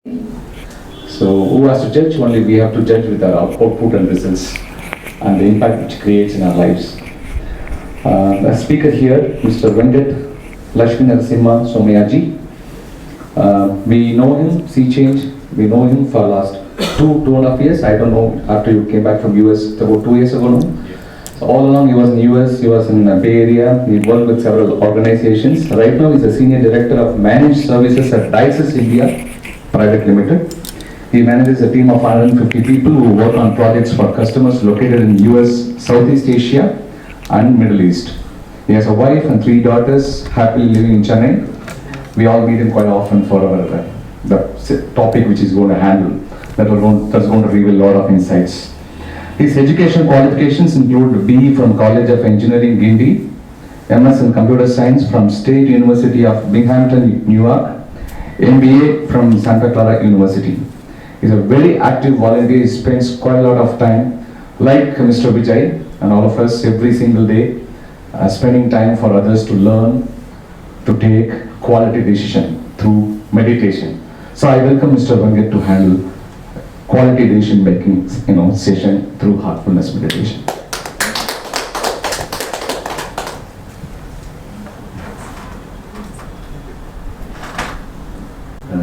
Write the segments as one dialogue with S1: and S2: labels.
S1: So who has to judge? Only we have to judge with our output and results and the impact which creates in our lives. The speaker here, Mr. Venkat Lakshminarasimha Somayaji. We know him, Sea Change. We know him for last two and a half years. I don't know, after you came back from US about 2 years ago now. So all along he was in US, he was in the Bay Area, he worked with several organizations. Right now he's a Senior Director of Managed Services at Dices India Private Limited. He manages a team of 150 people who work on projects for customers located in US, Southeast Asia and Middle East. He has a wife and 3 daughters, happily living in Chennai. We all meet him quite often for our the topic which he's going to handle. That's going to reveal a lot of insights. His education qualifications include BE from College of Engineering, Guindy, MS in Computer Science from State University of Binghamton, New York, MBA from Santa Clara University. He's a very active volunteer. He spends quite a lot of time, like Mr. Vijay and all of us, every single day, spending time for others to learn, to take quality decision through meditation. So I welcome Mr. Venkat to handle quality decision making, session through heartfulness meditation.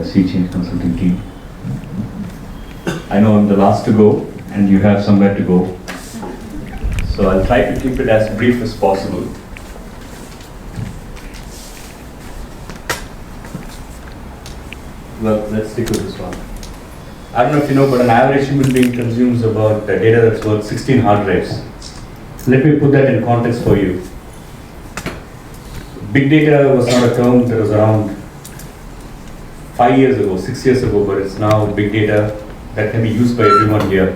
S1: Sea Change Consulting team. I know I'm the last to go, and you have somewhere to go. So I'll try to keep it as brief as possible. Well, let's stick with this one. I don't know if you know, but an average human being consumes about data that's worth 16 hard drives. Let me put that in context for you. Big data was not a term that was around 5 years ago, 6 years ago, but it's now big data that can be used by everyone here.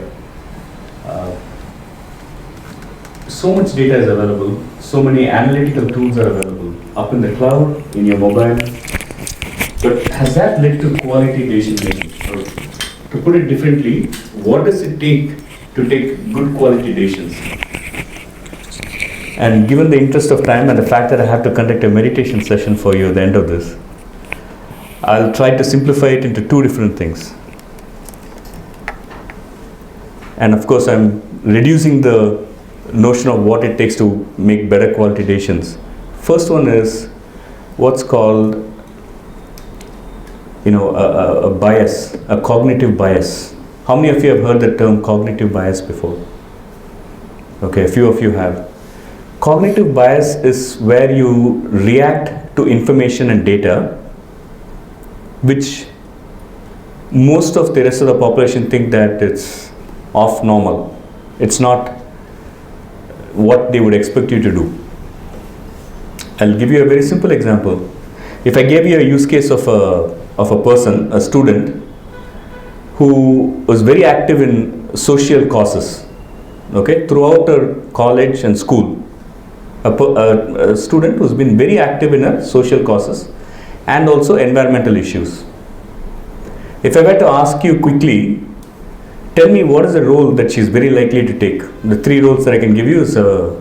S1: So much data is available, so many analytical tools are available, up in the cloud, in your mobile. But has that led to quality decision making? Or to put it differently, what does it take to take good quality decisions? And given the interest of time and the fact that I have to conduct a meditation session for you at the end of this, I'll try to simplify it into 2 different things. And of course, I'm reducing the notion of what it takes to make better quality decisions. First one is what's called a bias, a cognitive bias. How many of you have heard the term cognitive bias before? Okay, a few of you have. Cognitive bias is where you react to information and data which most of the rest of the population think that it's off normal. It's not what they would expect you to do. I'll give you a very simple example. If I gave you a use case of a person, a student, who was very active in social causes, okay, throughout her college and school, a student who's been very active in her social causes and also environmental issues. If I were to ask you quickly, tell me what is the role that she's very likely to take. The 3 roles that I can give you is a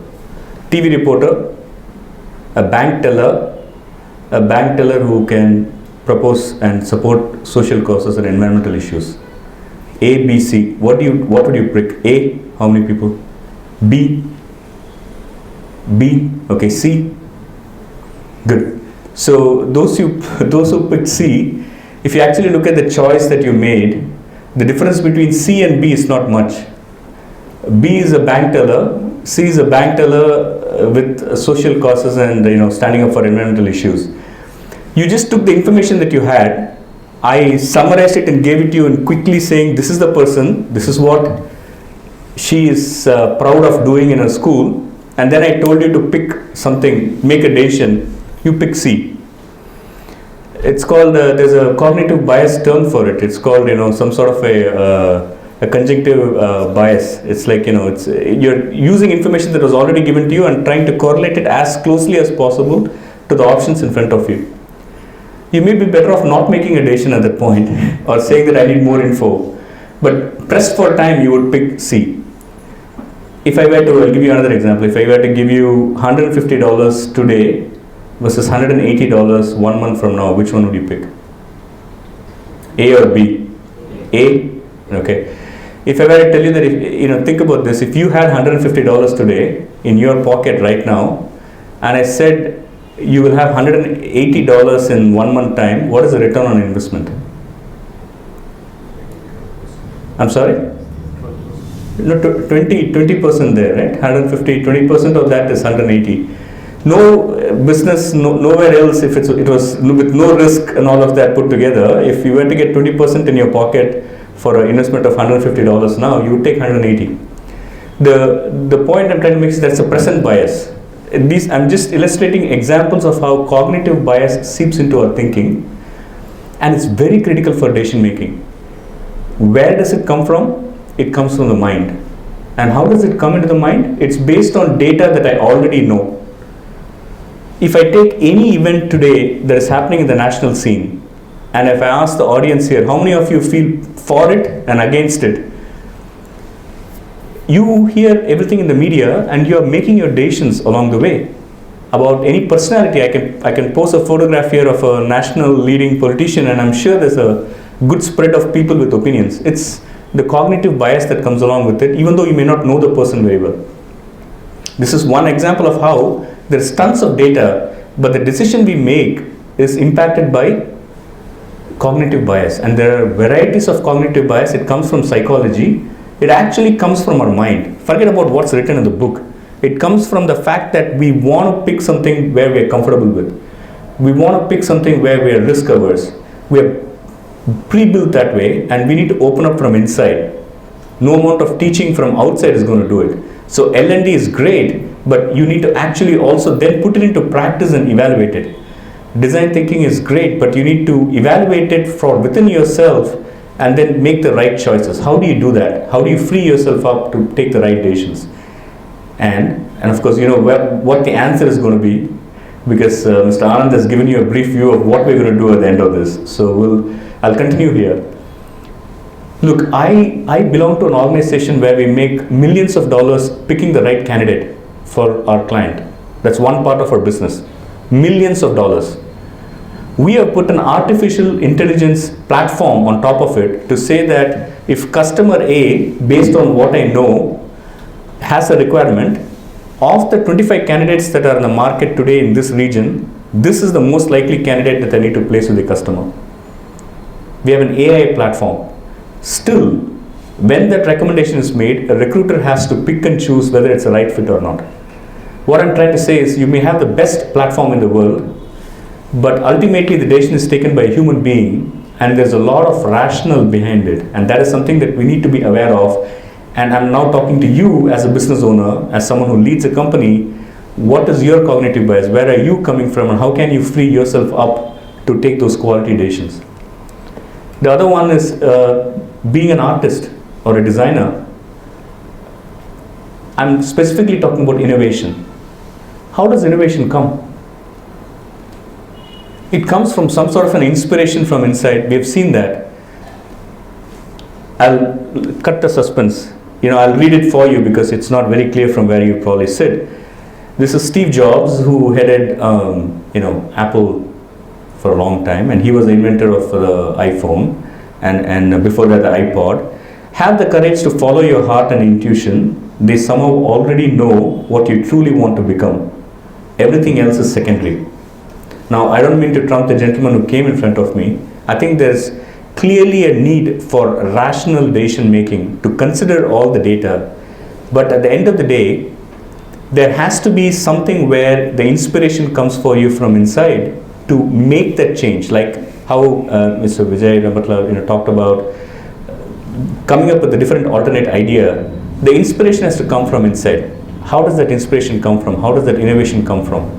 S1: TV reporter, a bank teller who can propose and support social causes and environmental issues. A, B, C. What would you pick? A, how many people? B, okay, C. Good. So those who picked C, if you actually look at the choice that you made, the difference between C and B is not much. B is a bank teller, C is a bank teller with social causes and standing up for environmental issues. You just took the information that you had, I summarized it and gave it to you and quickly saying this is the person, this is what she is proud of doing in her school, and then I told you to pick something, make a decision, you pick C. It's called, there's a cognitive bias term for it. It's called, some sort of a conjunctive bias. It's like, you're using information that was already given to you and trying to correlate it as closely as possible to the options in front of you. You may be better off not making a decision at that point or saying that I need more info. But pressed for time, you would pick C. If I were to, I'll give you another example. If I were to give you $150 today versus $180 1 month from now, which one would you pick?
S2: A or B? A? Okay. If I were to tell you that, think about this, if you had $150 today in your pocket right now, and I said you will have $180 in 1 month time, what is the return on investment? I'm sorry? No, 20% there, right? 150, 20% of that is 180. No business, nowhere else, if it was with no risk and all of that put together, if you were to get 20% in your pocket for an investment of $150 now, you would take 180. The point I'm trying to make is that's a present bias. I'm just illustrating examples of how cognitive bias seeps into our thinking, and it's very critical for decision making. Where does it come from? It comes from the mind. And how does it come into the mind? It's based on data that I already know. If I take any event today that is happening in the national scene, and if I ask the audience here, how many of you feel for it and against it? You hear everything in the media and you are making your decisions along the way. About any personality, I can post a photograph here of a national leading politician, and I'm sure there's a good spread of people with opinions. It's the cognitive bias that comes along with it, even though you may not know the person very well. This is one example of how there's tons of data, but the decision we make is impacted by cognitive bias. And there are varieties of cognitive bias. It comes from psychology. It actually comes from our mind. Forget about what's written in the book. It comes from the fact that we want to pick something where we are comfortable with. We want to pick something where we are risk averse. We are pre-built that way, and we need to open up from inside. No amount of teaching from outside is going to do it. So L&D is great, but you need to actually also then put it into practice and evaluate it. Design thinking is great, but you need to evaluate it from within yourself and then make the right choices. How do you do that? How do you free yourself up to take the right decisions? And of course, what the answer is going to be, because Mr. Anand has given you a brief view of what we're going to do at the end of this. So I'll continue here. Look, I belong to an organization where we make millions of dollars picking the right candidate for our client. That's one part of our business. Millions of dollars. We have put an artificial intelligence platform on top of it to say that if customer A, based on what I know, has a requirement, of the 25 candidates that are in the market today in this region, this is the most likely candidate that I need to place with the customer. We have an AI platform. Still, when that recommendation is made, a recruiter has to pick and choose whether it's a right fit or not. What I'm trying to say is, you may have the best platform in the world, but ultimately the decision is taken by a human being, and there's a lot of rationale behind it, and that is something that we need to be aware of. And I'm now talking to you as a business owner, as someone who leads a company. What is your cognitive bias? Where are you coming from, and how can you free yourself up to take those quality decisions? The other one is being an artist or a designer. I'm specifically talking about innovation. How does innovation come? It comes from some sort of an inspiration from inside. We have seen that. I'll cut the suspense. I'll read it for you because it's not very clear from where you probably sit. This is Steve Jobs, who headed Apple for a long time, and he was the inventor of the iPhone, and before that the iPod. Have the courage to follow your heart and intuition. They somehow already know what you truly want to become. Everything else is secondary. Now, I don't mean to trump the gentleman who came in front of me. I think there's clearly a need for rational decision making to consider all the data. But at the end of the day, there has to be something where the inspiration comes for you from inside to make that change. Like how Mr. Vijay Ramatla talked about coming up with a different alternate idea. The inspiration has to come from inside. How does that inspiration come from? How does that innovation come from?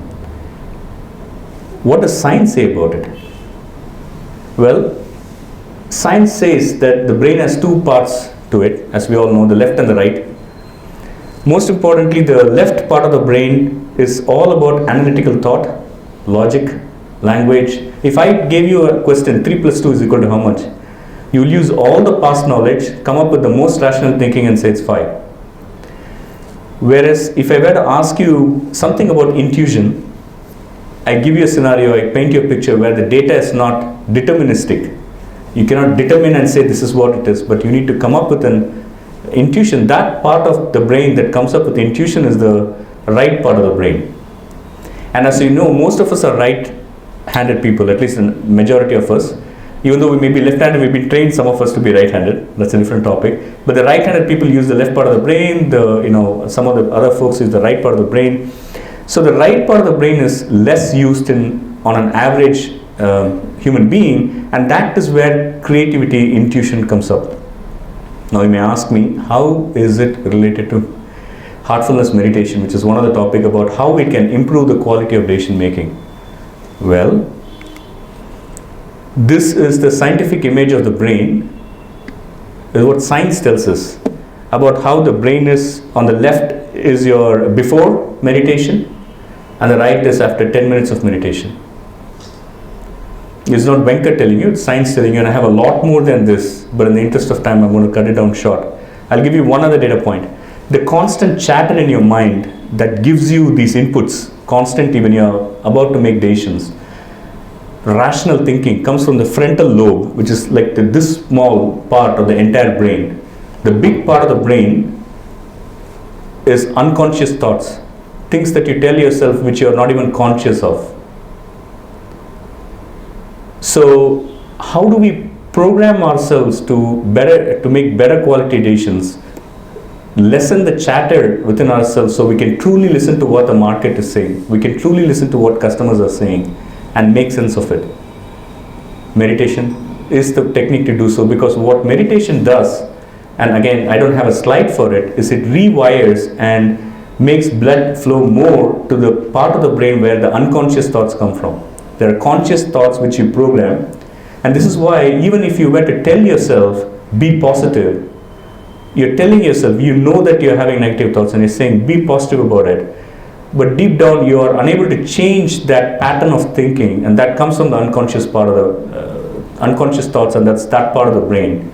S2: What does science say about it? Well, science says that the brain has two parts to it, as we all know, the left and the right. Most importantly, the left part of the brain is all about analytical thought, logic, language. If I gave you a question, 3 plus 2 is equal to how much? You will use all the past knowledge, come up with the most rational thinking and say it's 5. Whereas if I were to ask you something about intuition, I give you a scenario, I paint you a picture where the data is not deterministic. You cannot determine and say this is what it is, but you need to come up with an intuition. That part of the brain that comes up with intuition is the right part of the brain. And as you know, most of us are right-handed people, at least the majority of us. Even though we may be left-handed, we've been trained, some of us, to be right-handed. That's a different topic. But the right-handed people use the left part of the brain. Some of the other folks use the right part of the brain. So the right part of the brain is less used on an average human being, and that is where creativity, intuition comes up. Now you may ask me, how is it related to heartfulness meditation, which is one of the topic about how it can improve the quality of decision making? Well, this is the scientific image of the brain. This is what science tells us about how the brain is. On the left is your before meditation, and the right is after 10 minutes of meditation. It's not Venkat telling you, it's science telling you, and I have a lot more than this, but in the interest of time, I'm going to cut it down short. I'll give you one other data point. The constant chatter in your mind that gives you these inputs constantly when you're about to make decisions, rational thinking, comes from the frontal lobe, which is like this small part of the entire brain. The big part of the brain is unconscious thoughts, things that you tell yourself which you're not even conscious of. So how do we program ourselves to make better quality decisions, lessen the chatter within ourselves so we can truly listen to what the market is saying, we can truly listen to what customers are saying and make sense of it? Meditation is the technique to do so, because what meditation does, and again I don't have a slide for it, is it rewires and makes blood flow more to the part of the brain where the unconscious thoughts come from. There are conscious thoughts which you program, and this is why even if you were to tell yourself, be positive, you're telling yourself, you know that you're having negative thoughts and you're saying, be positive about it. But deep down, you are unable to change that pattern of thinking, and that comes from the unconscious part of the unconscious thoughts, and that's that part of the brain.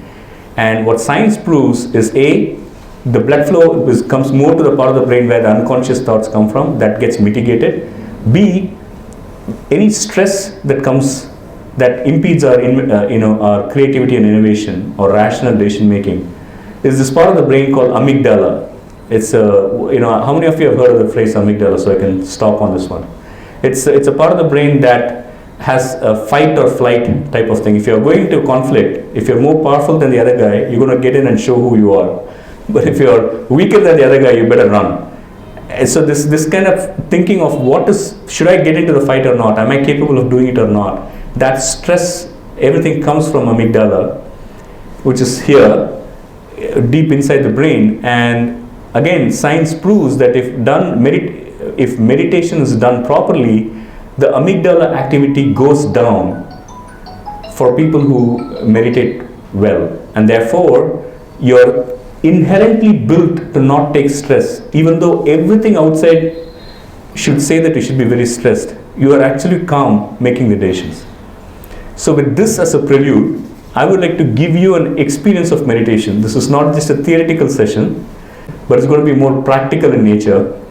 S2: And what science proves is A, the blood flow comes more to the part of the brain where the unconscious thoughts come from, that gets mitigated. B, any stress that comes that impedes our our creativity and innovation or rational decision making is this part of the brain called amygdala. It's how many of you have heard of the phrase amygdala? So I can stop on this one. It's a part of the brain that has a fight or flight type of thing. If you're going to conflict, if you're more powerful than the other guy, you're going to get in and show who you are. But if you're weaker than the other guy, you better run. And so this kind of thinking of should I get into the fight or not? Am I capable of doing it or not? That stress, everything comes from amygdala, which is here, deep inside the brain. And again, science proves that if meditation is done properly, the amygdala activity goes down for people who meditate well, and therefore you're inherently built to not take stress. Even though everything outside should say that you should be very stressed, you are actually calm making the decisions. So with this as a prelude, I would like to give you an experience of meditation. This is not just a theoretical session, but it's going to be more practical in nature.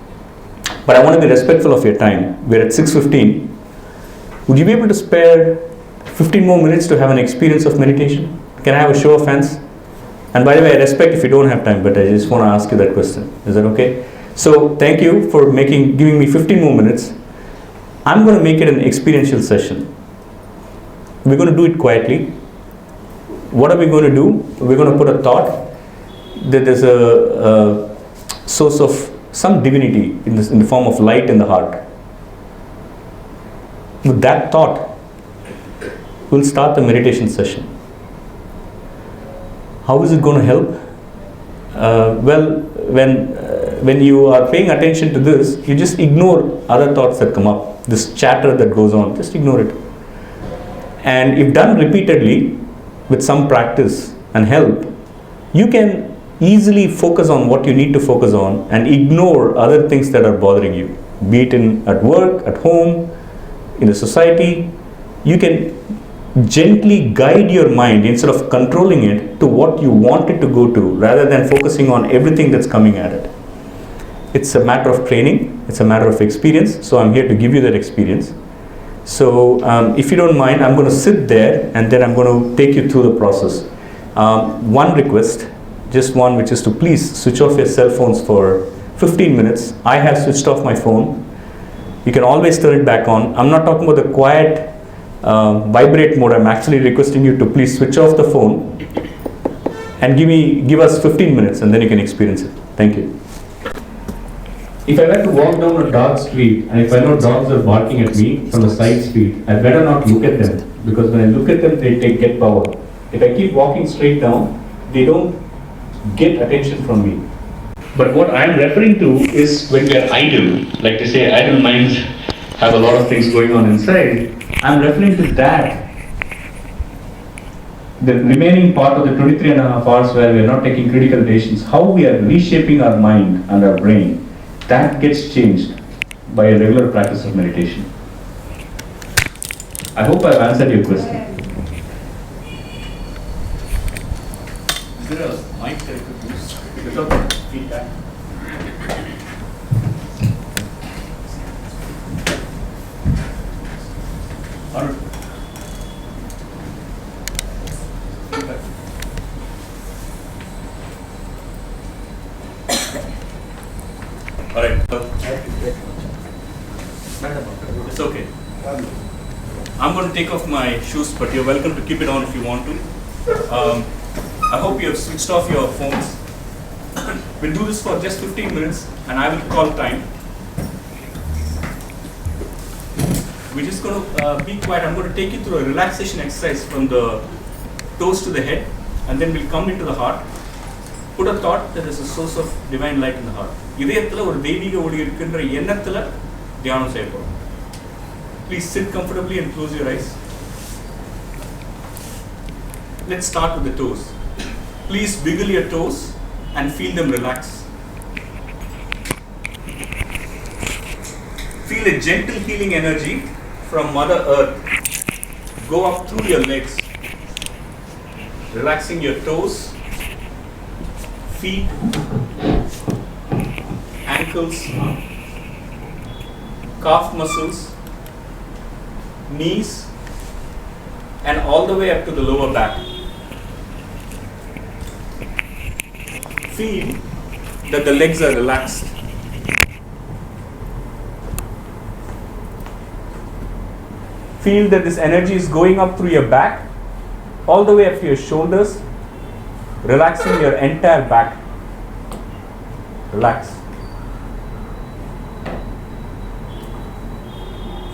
S2: But I want to be respectful of your time. We're at 6:15. Would you be able to spare 15 more minutes to have an experience of meditation? Can I have a show of hands? And by the way, I respect if you don't have time, but I just want to ask you that question. Is that okay? So thank you for giving me 15 more minutes. I'm going to make it an experiential session. We're going to do it quietly. What are we going to do? We're going to put a thought that there's a source of some divinity in the form of light in the heart. With that thought, we'll start the meditation session. How is it going to help? Well, when you are paying attention to this, you just ignore other thoughts that come up, this chatter that goes on, just ignore it. And if done repeatedly with some practice and help, you can easily focus on what you need to focus on and ignore other things that are bothering you, be it at work, at home, in the society. You can gently guide your mind instead of controlling it to what you want it to go to, rather than focusing on everything that's coming at it. It's a matter of training, it's a matter of experience, so I'm here to give you that experience. So if you don't mind, I'm going to sit there and then I'm going to take you through the process. One request, just one, which is to please switch off your cell phones for 15 minutes. I have switched off my phone. You can always turn it back on. I'm not talking about the quiet vibrate mode. I'm actually requesting you to please switch off the phone and give us 15 minutes and then you can experience it. Thank you. If I were to walk down a dark street and if I know dogs are barking at me from the side street, I better not look at them, because when I look at them, they get power. If I keep walking straight down, they don't get attention from me. But what I'm referring to is when we are idle, like they say, idle minds have a lot of things going on inside. I'm referring to that. The remaining part of the 23.5 hours where we are not taking critical decisions, how we are reshaping our mind and our brain, that gets changed by a regular practice of meditation. I hope I've answered your question. Is there a mic that I could use without feedback? All right. It's okay. I'm going to take off my shoes, but you're welcome to keep it on if you want to. I hope you have switched off your phones. We'll do this for just 15 minutes and I will call time. We're just going to be quiet. I'm going to take you through a relaxation exercise from the toes to the head, and then we'll come into the heart. Put a thought that there's a source of divine light in the heart. இதயத்துல ஒரு தெய்வீக ஒளி இருக்கின்ற எண்ணத்துல தியானம் செய்ய போறோம். Please sit comfortably and close your eyes. Let's start with the toes. Please wiggle your toes and feel them relax. Feel a gentle healing energy from Mother Earth go up through your legs, relaxing your toes, feet, ankles, calf muscles, knees, and all the way up to the lower back. Feel that the legs are relaxed. Feel that this energy is going up through your back, all the way up to your shoulders, relaxing your entire back. Relax.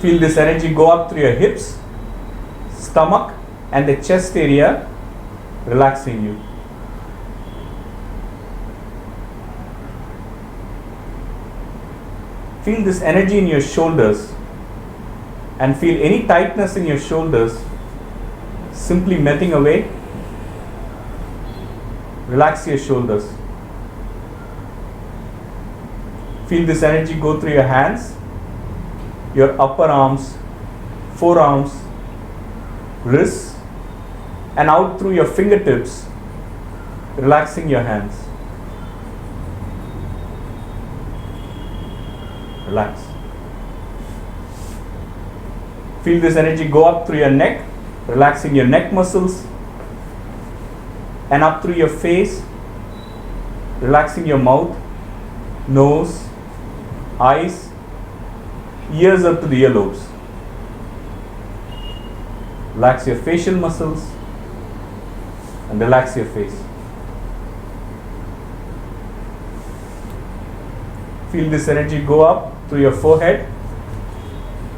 S2: Feel this energy go up through your hips, stomach, and the chest area, relaxing you. Feel this energy in your shoulders and feel any tightness in your shoulders simply melting away. Relax your shoulders. Feel this energy go through your hands, your upper arms, forearms, wrists, and out through your fingertips, relaxing your hands. Relax. Feel this energy go up through your neck, relaxing your neck muscles, and up through your face, relaxing your mouth, nose, eyes, ears up to the earlobes. Relax your facial muscles and relax your face. Feel this energy go up through your forehead,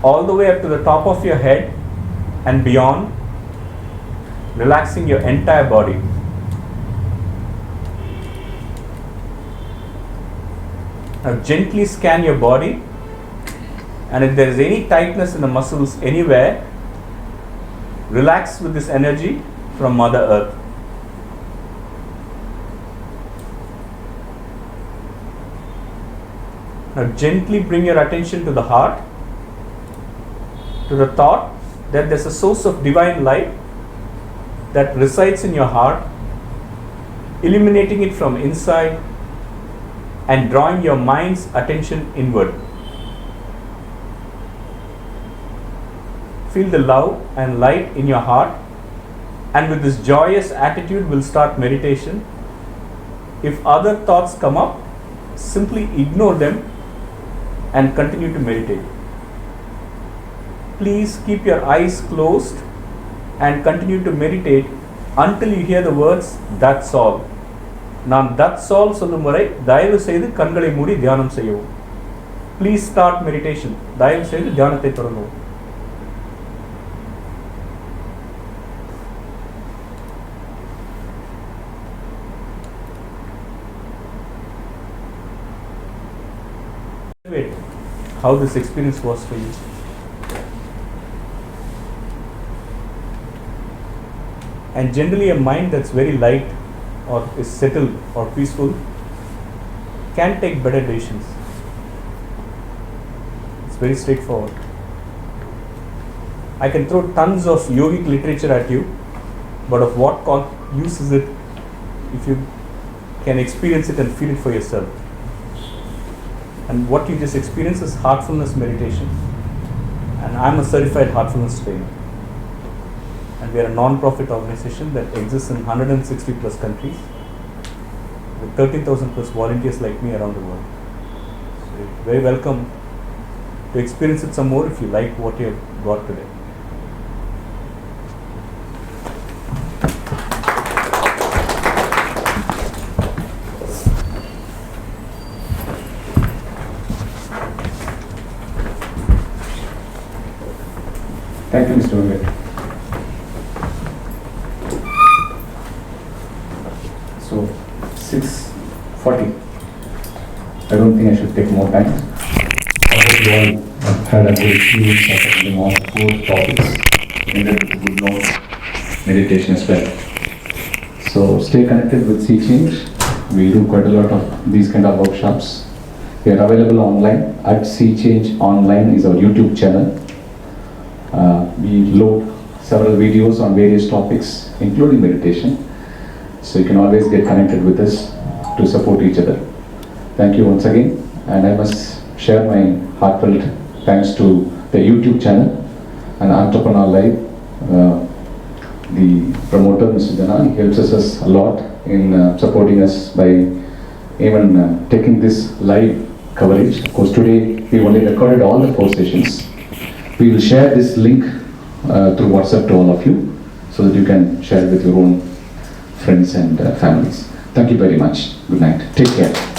S2: all the way up to the top of your head and beyond, relaxing your entire body. Now gently scan your body, and if there is any tightness in the muscles anywhere, relax with this energy from Mother Earth. Now gently bring your attention to the heart, to the thought that there's a source of divine light that resides in your heart, illuminating it from inside and drawing your mind's attention inward. feel the love and light in your heart, and with this joyous attitude we'll start meditation. If other thoughts come up, simply ignore them and continue to meditate. Please keep your eyes closed and continue to meditate until you hear the words that's all. நான் that's all சொல்லும் வரை தயவு செய்து கண்களை மூடி தியானம் செய்யவும். Please start meditation. தயவு செய்து தியானத்தை தொடங்கவும். How this experience was for you. And generally a mind that's very light or is settled or peaceful can take better decisions. It's very straightforward. I can throw tons of yogic literature at you, but of what use is it if you can experience it and feel it for yourself? And what you just experienced is heartfulness meditation, and I'm a certified heartfulness trainer, and we are a non-profit organization that exists in 160 plus countries with 13,000 plus volunteers like me around the world. So you're very welcome to experience it some more if you like what you have got today.
S1: Thank you, Mr. Venkat. So, 6:40. I don't think I should take more time. I hope you all had a good experience of attending all 4 topics, ended with good notes, meditation as well. So, stay connected with Sea Change. We do quite a lot of these kind of workshops. We are available online at Sea Change Online is our YouTube channel. We load several videos on various topics, including meditation. So you can always get connected with us to support each other. Thank you once again. And I must share my heartfelt thanks to the YouTube channel and Entrepreneur Live. The promoter, Mr. Jana, he helps us a lot in supporting us by even taking this live coverage. Of course, today we only recorded all the 4 sessions. We will share this link through WhatsApp to all of you so that you can share with your own friends and families. Thank you very much. Good night. Take care.